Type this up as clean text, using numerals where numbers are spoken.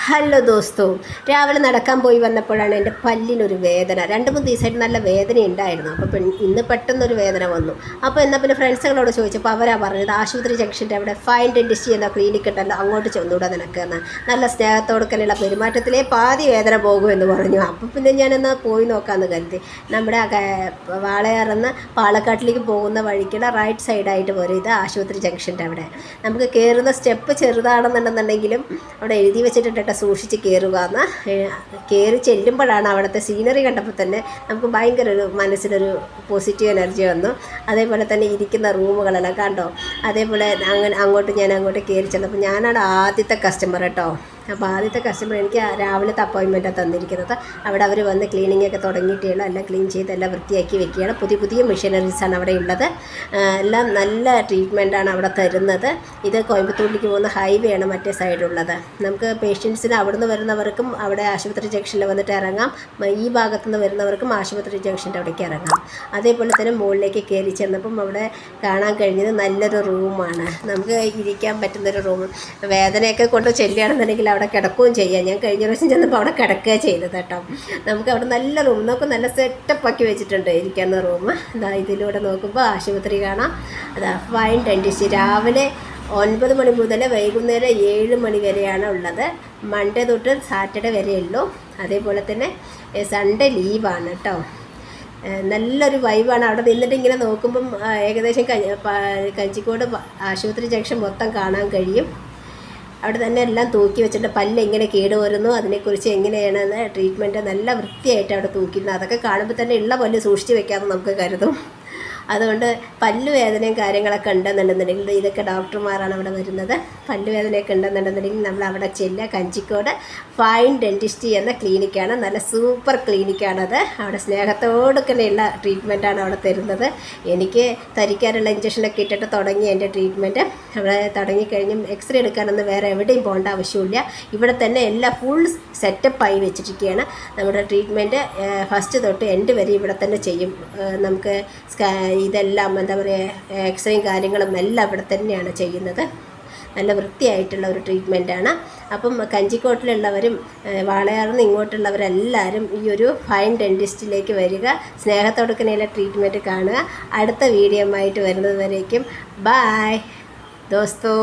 Hello ദോസ്തോ, രാവിലെ നടക്കാൻ പോയി വന്നപ്പോഴാണ് എൻ്റെ പല്ലിനൊരു വേദന. 2-3 ദിവസമായിട്ട് നല്ല വേദന ഉണ്ടായിരുന്നു. അപ്പോൾ ഇന്ന് പെട്ടെന്നൊരു വേദന വന്നു. അപ്പോൾ എന്നാൽ പിന്നെ ഫ്രണ്ട്സുകളോട് ചോദിച്ചപ്പോൾ അവരാ പറഞ്ഞത് ആശുപത്രി ജംഗ്ഷൻ്റെ അവിടെ ഫൈൻ ഡെൻറ്റിസ്റ്റ് എന്ന ക്ലിനിക്ക് ഉണ്ടല്ലോ, അങ്ങോട്ട് ചെന്നൂടെ നിനക്ക് എന്ന്. നല്ല സ്നേഹത്തോടുക്കലുള്ള പെരുമാറ്റത്തിലേ പാതി വേദന പോകുമെന്ന് പറഞ്ഞു. അപ്പോൾ പിന്നെ ഞാനെന്നാൽ പോയി നോക്കാമെന്ന് കരുതി. നമ്മുടെ വാളയാറിന്ന് പാലക്കാട്ടിലേക്ക് പോകുന്ന വഴിക്കുള്ള റൈറ്റ് സൈഡായിട്ട് പോരും. ഇത് ആശുപത്രി ജംഗ്ഷൻ്റെ അവിടെ. നമുക്ക് കയറുന്ന സ്റ്റെപ്പ് ചെറുതാണെന്നുണ്ടെന്നുണ്ടെങ്കിലും അവിടെ എഴുതി വെച്ചിട്ടുണ്ട് സൂക്ഷിച്ച് കയറുക എന്ന്. കയറി ചെല്ലുമ്പോഴാണ് അവിടുത്തെ സീനറി കണ്ടപ്പോൾ തന്നെ നമുക്ക് ഭയങ്കര ഒരു മനസ്സിലൊരു പോസിറ്റീവ് എനർജി വന്നു. അതേപോലെ തന്നെ ഇരിക്കുന്ന റൂമുകളെല്ലാം കണ്ടോ. അതേപോലെ അങ്ങോട്ട് കയറി ചെന്നപ്പോൾ ഞാനാണ് ആദ്യത്തെ കസ്റ്റമർ കേട്ടോ. അപ്പോൾ ആദ്യത്തെ കസ്റ്റമർ എനിക്ക് രാവിലത്തെ അപ്പോയിൻമെൻറ്റാണ് തന്നിരിക്കുന്നത്. അവിടെ അവർ വന്ന് ക്ലീനിങ് ഒക്കെ തുടങ്ങിയിട്ടുള്ള എല്ലാം ക്ലീൻ ചെയ്ത് എല്ലാം വൃത്തിയാക്കി വെക്കുകയാണ്. പുതിയ മെഷീനറീസാണ് അവിടെ ഉള്ളത്. എല്ലാം നല്ല ട്രീറ്റ്മെൻറ്റാണ് അവിടെ തരുന്നത്. ഇത് കോയമ്പത്തൂരിലേക്ക് പോകുന്ന ഹൈവേ ആണ് മറ്റേ സൈഡുള്ളത്. നമുക്ക് പേഷ്യൻസിന് അവിടുന്ന് വരുന്നവർക്കും അവിടെ ആശുപത്രി ജംഗ്ഷനിൽ വന്നിട്ട് ഇറങ്ങാം. ഈ ഭാഗത്തുനിന്ന് വരുന്നവർക്കും ആശുപത്രി ജംഗ്ഷൻ്റെ അവിടേക്ക് ഇറങ്ങാം. അതേപോലെ തന്നെ മുകളിലേക്ക് കയറി ചെന്നപ്പം അവിടെ കാണാൻ കഴിഞ്ഞത് നല്ലൊരു റൂമാണ്. നമുക്ക് ഇരിക്കാൻ പറ്റുന്നൊരു റൂം. വേദനയൊക്കെ കൊണ്ട് ചെല്ലുകയാണെന്നുണ്ടെങ്കിൽ അവിടെ കിടക്കുകയും ചെയ്യാം. ഞാൻ കഴിഞ്ഞ പ്രാവശ്യം ചെന്നപ്പോൾ അവിടെ കിടക്കുക ചെയ്തത് കേട്ടോ. നമുക്ക് അവിടെ നല്ല റൂം, നമുക്ക് നല്ല സെറ്റപ്പാക്കി വെച്ചിട്ടുണ്ട് ഇരിക്കുന്ന റൂം. ഇതാ ഇതിലൂടെ നോക്കുമ്പോൾ ആശുപത്രി കാണാം. അതാ ഫൈൻ ഡെൻറ്റിസ്റ്റ്. രാവിലെ 9 മണി മുതൽ വൈകുന്നേരം 7 മണി വരെയാണ് ഉള്ളത്. മൺഡേ തൊട്ട് സാറ്റർഡേ വരെ ഉള്ളൂ. അതേപോലെ തന്നെ സൺഡേ ലീവാണ് കേട്ടോ. നല്ലൊരു വൈബാണ്. അവിടെ നിന്നിട്ട് ഇങ്ങനെ നോക്കുമ്പം ഏകദേശം കഞ്ചിക്കോട് ആശുപത്രി ജംഗ്ഷൻ മൊത്തം കാണാൻ കഴിയും. അവിടെ തന്നെ എല്ലാം തൂക്കി വെച്ചിട്ട് പല്ല് എങ്ങനെ കേടുവരുന്നു, അതിനെക്കുറിച്ച് എങ്ങനെയാണെന്ന് ട്രീറ്റ്മെൻറ്റ് നല്ല വൃത്തിയായിട്ട് അവിടെ തൂക്കിയിരുന്നു. അതൊക്കെ കാണുമ്പോൾ തന്നെ ഉള്ള പല്ല് സൂക്ഷിച്ച് വെക്കാമെന്ന് നമുക്ക് കരുതും. അതുകൊണ്ട് പല്ലുവേദനയും കാര്യങ്ങളൊക്കെ ഉണ്ടെന്നുണ്ടെന്നുണ്ടെങ്കിൽ ഇതൊക്കെ ഡോക്ടർമാരാണ് അവിടെ വരുന്നത്. പല്ലുവേദനയൊക്കെ ഉണ്ടെന്നുണ്ടെന്നുണ്ടെങ്കിൽ നമ്മൾ അവിടെ ചെല്ലുക. കഞ്ചിക്കോട് ഫൈൻ ഡെൻറ്റിസ്റ്റ് എന്ന ക്ലിനിക്കാണ്. നല്ല സൂപ്പർ ക്ലിനിക്കാണത്. അവിടെ സ്നേഹത്തോടുക്കനെയുള്ള ട്രീറ്റ്മെൻറ്റാണ് അവിടെ തരുന്നത്. എനിക്ക് തരിക്കാനുള്ള ഇഞ്ചക്ഷനൊക്കെ ഇട്ടിട്ട് തുടങ്ങി എൻ്റെ ട്രീറ്റ്മെൻറ്റ്. അവിടെ തുടങ്ങിക്കഴിഞ്ഞും എക്സ്റേ എടുക്കാനൊന്നും വേറെ എവിടെയും പോകേണ്ട ആവശ്യമില്ല. ഇവിടെ തന്നെ എല്ലാം ഫുൾ സെറ്റപ്പായി വെച്ചിരിക്കുകയാണ്. നമ്മുടെ ട്രീറ്റ്മെൻറ്റ് ഫസ്റ്റ് തൊട്ട് എൻഡ് വരെ ഇവിടെ തന്നെ ചെയ്യും. നമുക്ക് ഇതെല്ലാം എന്താ പറയുക, എക്സ്റേയും കാര്യങ്ങളും എല്ലാം ഇവിടെ തന്നെയാണ് ചെയ്യുന്നത്. നല്ല വൃത്തിയായിട്ടുള്ള ഒരു ട്രീറ്റ്മെൻറ്റാണ്. അപ്പം കഞ്ചിക്കോട്ടിലുള്ളവരും വാളയാറിന്ന് ഇങ്ങോട്ടുള്ളവരെല്ലാവരും ഈ ഒരു ഫൈൻ ഡെൻറ്റിസ്റ്റിലേക്ക് വരിക. സ്നേഹത്തോടുക്കനെയുള്ള ട്രീറ്റ്മെൻറ്റ് കാണുക. അടുത്ത വീഡിയോ ആയിട്ട് വരുന്നത് വരേക്കും ബായ് ദോസ്തോ.